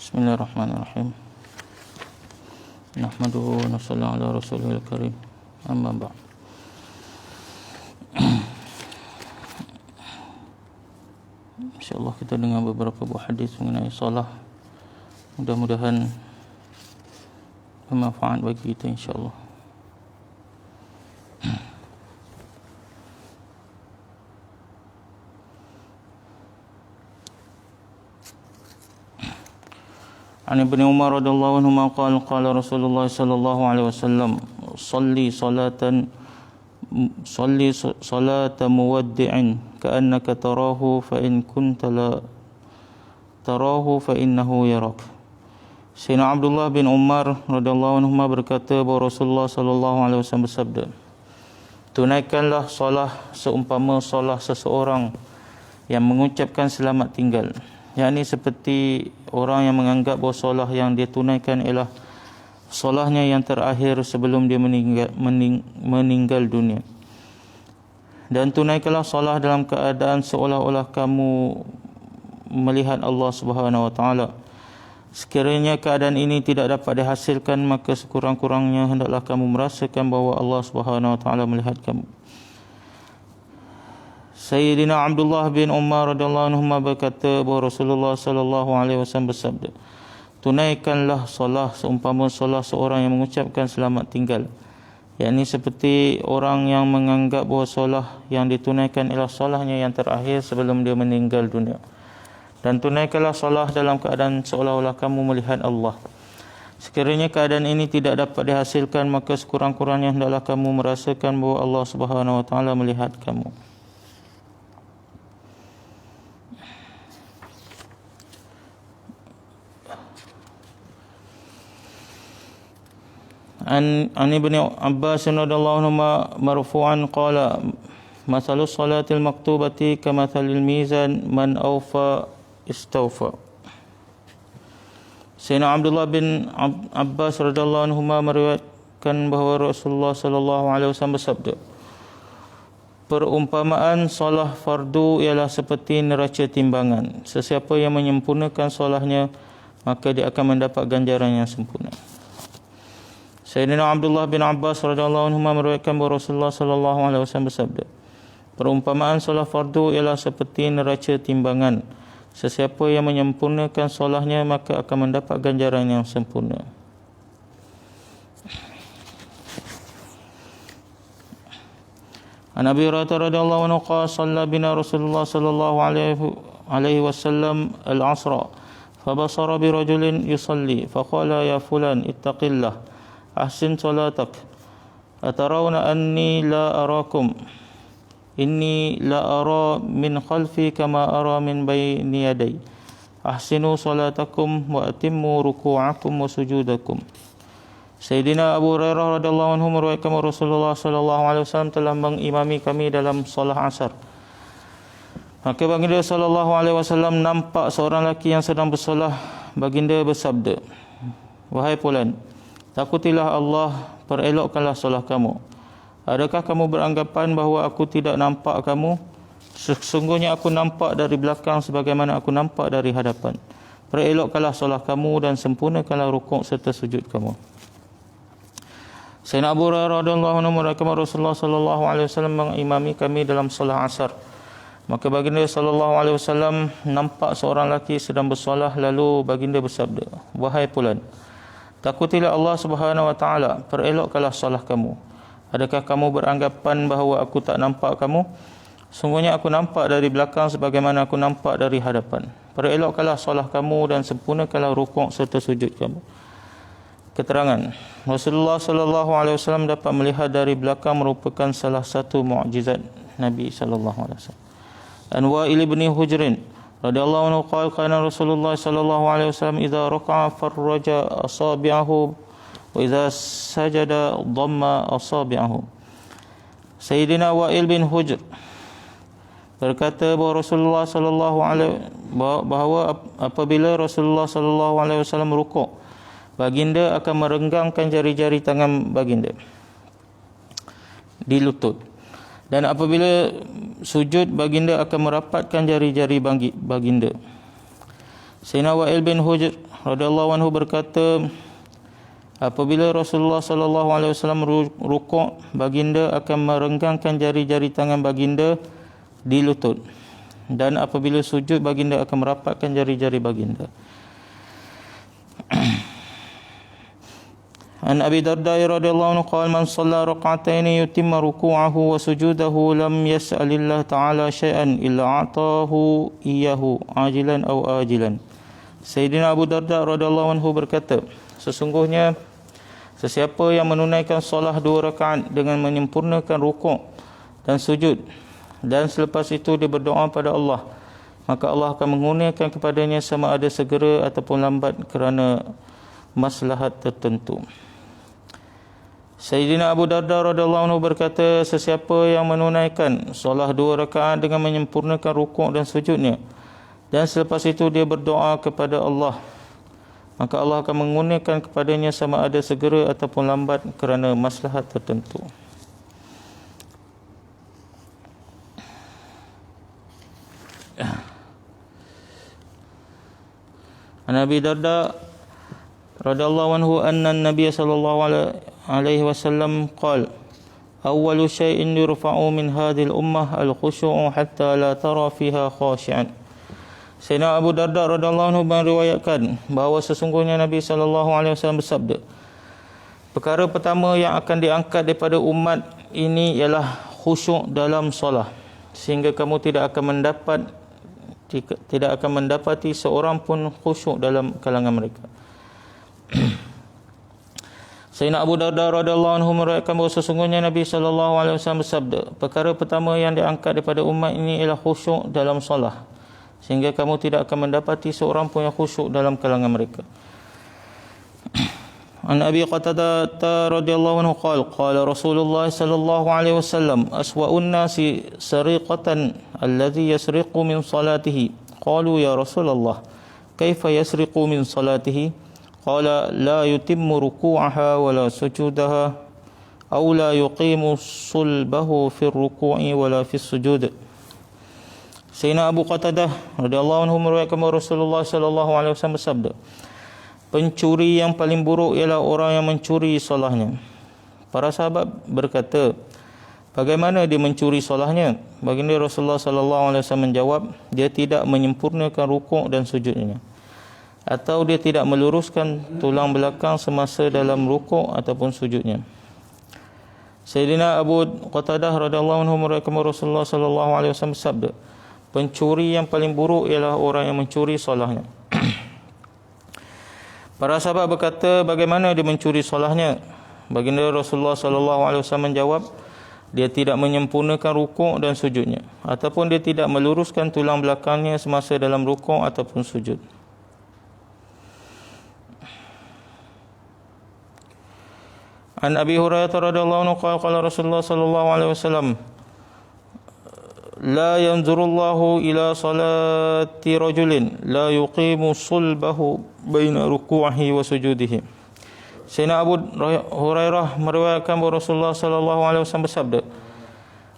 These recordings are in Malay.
Bismillahirrahmanirrahim. Nahmaduhu wa nusalli ala rasulil karim. Amma ba'd. InsyaAllah kita dengar beberapa buah hadis mengenai solat. Mudah-mudahan bermanfaat bagi kita insyaAllah. An Ibn Umar radhiyallahu anhu qala Rasulullah sallallahu alaihi wasallam salli salata muwaddi'in ka'annaka tarahu fa in kunta la tarahu fa innahu yarak. Sayyidina Abdullah bin Umar radhiyallahu anhu berkata bahawa Rasulullah sallallahu alaihi wasallam bersabda, tunaikanlah solat seumpama solat seseorang yang mengucapkan selamat tinggal, yakni seperti orang yang menganggap bahawa solat yang dia tunaikan ialah solatnya yang terakhir sebelum dia meninggal dunia. Dan tunaikanlah solat dalam keadaan seolah-olah kamu melihat Allah Subhanahu wa taala. Sekiranya keadaan ini tidak dapat dihasilkan, maka sekurang-kurangnya hendaklah kamu merasakan bahawa Allah Subhanahu wa taala melihat kamu. Sayyidina Abdullah bin Umar radhiyallahu anhu berkata bahawa Rasulullah sallallahu alaihi wasallam bersabda, tunaikanlah solat seumpama solat seorang yang mengucapkan selamat tinggal, yakni seperti orang yang menganggap bahawa solat yang ditunaikan ialah solatnya yang terakhir sebelum dia meninggal dunia. Dan tunaikanlah solat dalam keadaan seolah-olah kamu melihat Allah. Sekiranya keadaan ini tidak dapat dihasilkan, maka sekurang-kurangnya hendaklah kamu merasakan bahawa Allah Subhanahu wa taala melihat kamu. An Ibn Abbas radhiyallahu anhu marfu'an qala masalus salatil maktubati kamathalil mizan man awfa istawfa. Sayyidina Abdullah bin Abbas radhiyallahu anhu meriwayatkan bahawa Rasulullah sallallahu alaihi wasallam bersabda, perumpamaan solat fardu ialah seperti neraca timbangan. Sesiapa yang menyempurnakan solatnya, maka dia akan mendapat ganjaran yang sempurna. Sayyidina Abdullah bin Abbas radhiyallahu anhu meriwayatkan bahawa Rasulullah sallallahu alaihi wasallam bersabda, perumpamaan solat fardu ialah seperti neraca timbangan. Sesiapa yang menyempurnakan solatnya, maka akan mendapat ganjaran yang sempurna. An Abi Hurairah radhiyallahu anhu qala shalla bina Rasulullah sallallahu alaihi wasallam al-'asra fa basara bi rajulin yusalli fa qala ya fulan ittaqillah ahsin salatak atarawna anni la arakum inni la ara min khalfi kama ara min bayni yaday ahsinu salatakum wa atimmu ruku'akum wa sujudakum. Sayyidina Abu Hurairah radhiyallahu anhu meriwayatkan Rasulullah sallallahu alaihi wasallam telah mengimami kami dalam solat asar. Maka baginda sallallahu alaihi wasallam nampak seorang lelaki yang sedang bersolat. Baginda bersabda, wahai fulan, takutilah Allah, perelokkanlah solat kamu. Adakah kamu beranggapan bahawa aku tidak nampak kamu? Sesungguhnya aku nampak dari belakang sebagaimana aku nampak dari hadapan. Perelokkanlah solat kamu dan sempurnakanlah rukuk serta sujud kamu. Sayyidina Abu Hurairah radhiyallahu anhu meriwayatkan Rasulullah sallallahu alaihi wasallam mengimami kami dalam solat asar. Maka baginda sallallahu alaihi wasallam nampak seorang lelaki sedang bersolat, lalu baginda bersabda, wahai fulan, takutilah Allah Subhanahu wa taala, perelokkanlah solat kamu. Adakah kamu beranggapan bahawa aku tak nampak kamu? Sungguhnya aku nampak dari belakang sebagaimana aku nampak dari hadapan. Perelokkanlah solat kamu dan sempurnakanlah rukuk serta sujud kamu. Keterangan, Rasulullah sallallahu alaihi wasallam dapat melihat dari belakang merupakan salah satu mukjizat Nabi sallallahu alaihi wasallam. An Wa'il bin Hujr radhiyallahu anhu qala kana Rasulullah sallallahu alaihi wasallam idza raka'a farraja asabi'ahu wa idza sajada dhamma asabi'ahu. Sayyidina Wa'il bin Hujr berkata bahawa Rasulullah sallallahu alaihi bahawa apabila Rasulullah sallallahu alaihi wasallam rukuk, baginda akan merenggangkan jari-jari tangan baginda di lutut, dan apabila sujud, baginda akan merapatkan jari-jari baginda. Sayyidina Wa'il bin Hujr radhiyallahu anhu berkata, apabila Rasulullah sallallahu alaihi wasallam rukuk, baginda akan merenggangkan jari-jari tangan baginda di lutut, dan apabila sujud, baginda akan merapatkan jari-jari baginda. An Abi Darda radhiyallahu anhu qala man shalla rak'atain yutimma ruku'ahu wa sujudahu lam yas'alillah ta'ala syai'an illa a'tahu iyyahu ajilan aw ajilan. Sayyidina Abu Darda radhiyallahu anhu berkata, sesungguhnya sesiapa yang menunaikan solat 2 rakaat dengan menyempurnakan rukuk dan sujud, dan selepas itu dia berdoa pada Allah, maka Allah akan mengurniakan kepadanya sama ada segera ataupun lambat kerana maslahat tertentu. Sayyidina Abu Darda radhiyallahu anhu berkata, sesiapa yang menunaikan solat 2 rakaat dengan menyempurnakan rukuk dan sujudnya, dan selepas itu dia berdoa kepada Allah, maka Allah akan mengurniakan kepadanya sama ada segera ataupun lambat kerana maslahat tertentu. An Abi Darda radhiyallahu anhu anna an-nabiy sallallahu alaihi wasallam qala awwalu shay'in yurfa'u min hadhihi al-ummah al-khushu'u hatta la tara fiha khashi'an. Sayyidina Abu Darda radhiyallahu anhu meriwayatkan bahawa sesungguhnya Nabi sallallahu alaihi wasallam bersabda, perkara pertama yang akan diangkat daripada umat ini ialah khusyuk dalam solat, sehingga kamu tidak akan mendapati seorang pun khusyuk dalam kalangan mereka. Sayyidina Abu Darda radhiyallahu anhu meriwayatkan bahawa sesungguhnya Nabi sallallahu alaihi wasallam bersabda, perkara pertama yang diangkat daripada umat ini ialah khusyuk dalam solat, sehingga kamu tidak akan mendapati seorang pun yang khusyuk dalam kalangan mereka. An Abi Qatadah radhiyallahu anhu qala Rasulullah sallallahu alaihi wasallam aswa'un nasi sariqatan alladhi yasriqu min salatihi. Qalu ya Rasulullah kaifa yasriqu min salatihi? Qala la yutimmu ruku'aha wa la sujudaha aw la yuqimu sulbahu fi ruku'i wa la fi sujud. Sayyidina Abu Qatadah radhiyallahu anhu meriwayatkan bahawa Rasulullah sallallahu alaihi wasallam bersabda, pencuri yang paling buruk ialah orang yang mencuri solatnya. Para sahabat berkata, bagaimana dia mencuri solatnya? Baginda Rasulullah sallallahu alaihi wasallam menjawab, dia tidak menyempurnakan rukuk dan sujudnya, atau dia tidak meluruskan tulang belakang semasa dalam rukuk ataupun sujudnya. Sayyidina Abu Qatadah radhiyallahu anhu meriwayatkan bahawa Rasulullah sallallahu alaihi wasallam bersabda, pencuri yang paling buruk ialah orang yang mencuri solatnya. Para sahabat berkata, bagaimana dia mencuri solatnya? Baginda Rasulullah sallallahu alaihi wasallam menjawab, dia tidak menyempurnakan rukuk dan sujudnya, ataupun dia tidak meluruskan tulang belakangnya semasa dalam rukuk ataupun sujud. An Abi Hurairah radhiyallahu anhu qala Rasulullah sallallahu alaihi wasallam, la yanzurullahu ila salati rajulin la yuqimu sulbahu baina ruku'ihi wa sujudihi. Sayyidina Abu Hurairah meriwayatkan bahawa Rasulullah sallallahu alaihi wasallam bersabda,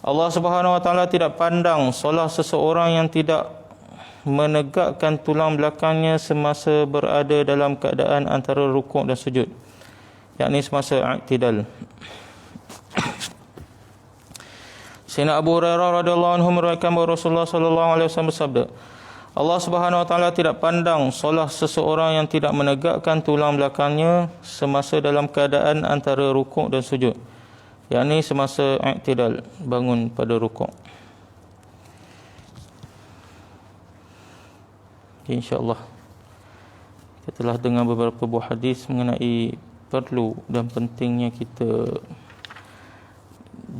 Allah Subhanahu wa taala tidak pandang solat seseorang yang tidak menegakkan tulang belakangnya semasa berada dalam keadaan antara rukuk dan sujud, yakni semasa i'tidal. Sayyidina Abu Hurairah radhiyallahu anhu meriwayatkan bahawa Rasulullah sallallahu alaihi wasallam bersabda, Allah Subhanahu wa taala tidak pandang solat seseorang yang tidak menegakkan tulang belakangnya semasa dalam keadaan antara rukuk dan sujud, yakni semasa i'tidal, bangun pada rukuk. InsyaAllah kita telah dengar beberapa buah hadis mengenai perlu dan pentingnya kita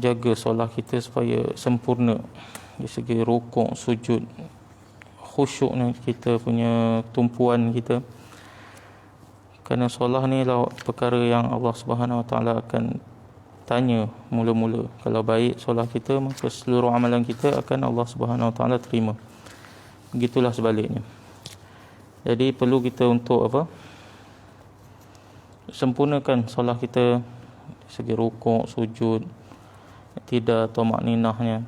jaga solat kita supaya sempurna dari segi rukuk, sujud, khusyuk ni kita punya tumpuan kita. Kerana solat ni lah perkara yang Allah Subhanahu Wa Taala akan tanya mula-mula. Kalau baik solat kita, maka seluruh amalan kita akan Allah Subhanahu Wa Taala terima. Begitulah sebaliknya. Jadi perlu kita untuk apa? Sempurnakan solat kita dari segi rukuk, sujud, tidak tamakninahnya,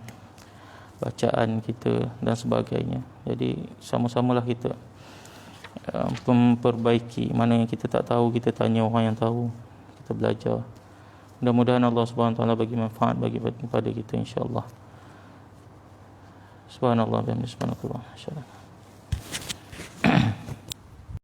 bacaan kita dan sebagainya. Jadi sama-samalah kita memperbaiki. Mana yang kita tak tahu, kita tanya orang yang tahu, kita belajar. Mudah-mudahan Allah Subhanahu Wa Taala bagi manfaat bagi pada kita, insya-Allah. Subhanallah wa bihamdihi, subhanallah.